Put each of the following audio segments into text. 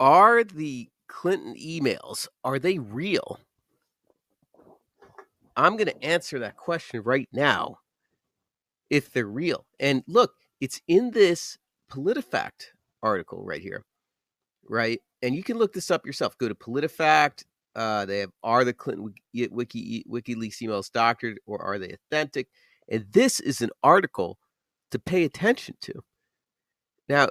Are the Clinton emails, are they real? I'm going to answer that question right now if they're real. And look, it's in this PolitiFact article right here, right? And you can look this up yourself. Go to PolitiFact. They have, are the Clinton WikiLeaks emails doctored or are they authentic? And this is an article to pay attention to. Now,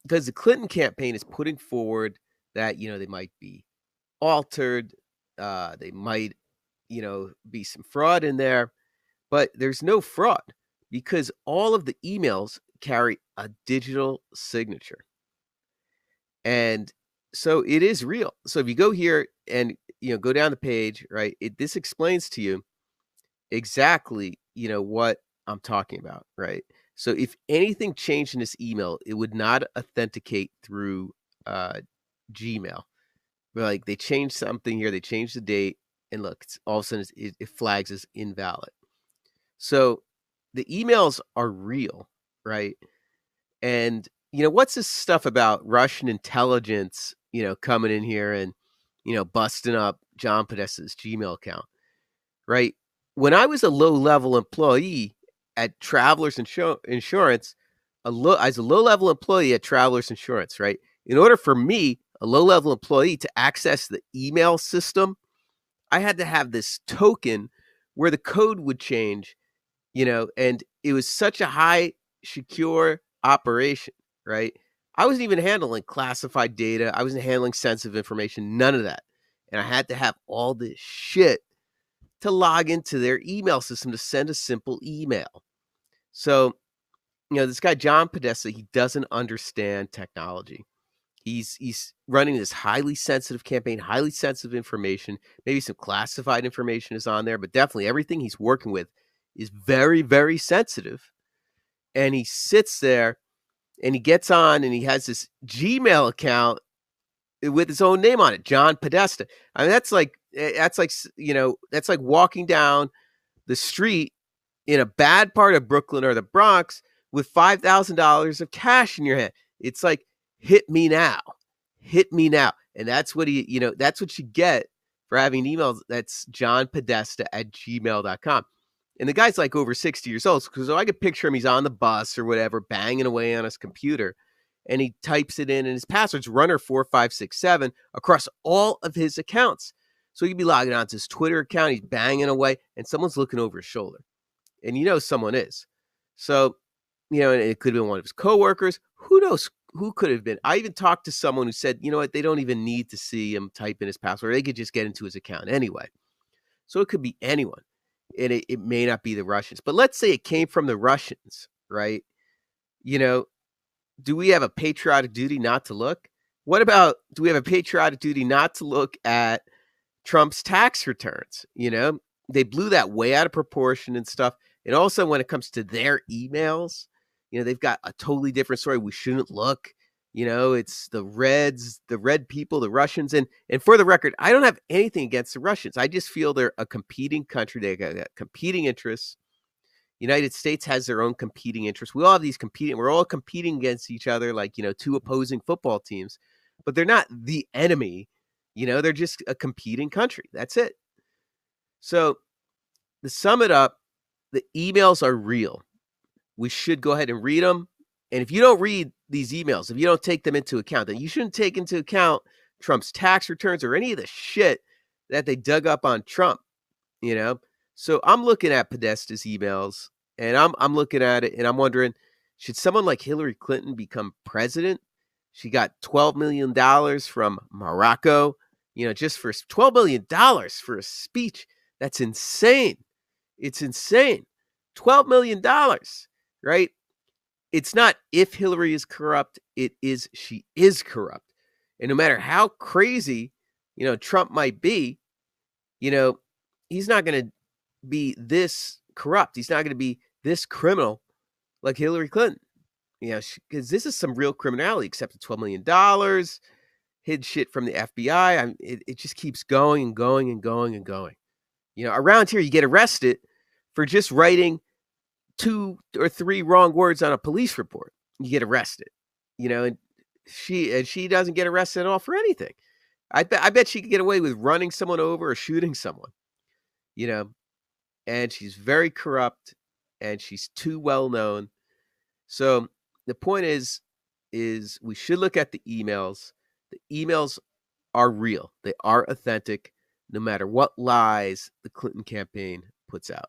because the Clinton campaign is putting forward that, they might be altered, they might, be some fraud in there, but there's no fraud because all of the emails carry a digital signature. And so it is real. So if you go here and, go down the page, right, this explains to you exactly, what I'm talking about, right? So if anything changed in this email, it would not authenticate through Gmail. Like they changed something here, they changed the date, and look, all of a sudden it flags as invalid. So the emails are real, right? And what's this stuff about Russian intelligence, coming in here and busting up John Podesta's Gmail account, right? When I was a low-level employee at Travelers Insurance, as a low-level employee at Travelers Insurance, right? In order for me, a low-level employee, to access the email system, I had to have this token where the code would change, and it was such a high secure operation, right? I wasn't even handling classified data. I wasn't handling sensitive information, none of that. And I had to have all this shit to log into their email system to send a simple email. So, this guy, John Podesta, he doesn't understand technology. He's running this highly sensitive campaign, highly sensitive information. Maybe some classified information is on there, but definitely everything he's working with is very, very sensitive. And he sits there and he gets on and he has this Gmail account with his own name on it, John Podesta. I mean, that's like walking down the street in a bad part of Brooklyn or the Bronx with $5,000 of cash in your hand. It's like, hit me now, and that's what that's what you get for having emails. That's John Podesta at gmail.com. And the guy's like over 60 years old, because I could picture him, he's on the bus or whatever, banging away on his computer, and he types it in, and his password's runner4567 across all of his accounts. So he'd be logging onto his Twitter account, he's banging away, and someone's looking over his shoulder. And someone is. So, and it could have been one of his coworkers. Who knows who could have been? I even talked to someone who said, what, they don't even need to see him type in his password. They could just get into his account anyway. So it could be anyone. And it may not be the Russians. But let's say it came from the Russians, right? Do we have a patriotic duty not to look? What about, do we have a patriotic duty not to look at Trump's tax returns? They blew that way out of proportion and stuff. And also when it comes to their emails, they've got a totally different story. We shouldn't look. It's the Reds, the red people, the Russians. And for the record, I don't have anything against the Russians. I just feel they're a competing country. They got competing interests. United States has their own competing interests. We all have these competing. We're all competing against each other, like, two opposing football teams. But they're not the enemy. They're just a competing country. That's it. So to sum it up, the emails are real. We should go ahead and read them. And if you don't read these emails, if you don't take them into account, then you shouldn't take into account Trump's tax returns or any of the shit that they dug up on Trump, So I'm looking at Podesta's emails, and I'm looking at it, and I'm wondering, should someone like Hillary Clinton become president? She got $12 million from Morocco, just for $12 million for a speech. That's insane. It's insane. $12 million, right? It's not if Hillary is corrupt, it is she is corrupt. And no matter how crazy, Trump might be, he's not going to be this corrupt. He's not going to be this criminal like Hillary Clinton. Because this is some real criminality, accepted $12 million, hid shit from the FBI. It just keeps going and going and going and going. Around here, you get arrested for just writing 2 or 3 wrong words on a police report. You get arrested, and She doesn't get arrested at all for anything. I bet she could get away with running someone over or shooting someone, you know, and she's very corrupt and she's too well known. So the point is we should look at the emails. The emails are real. They are authentic, no matter what lies the Clinton campaign puts out.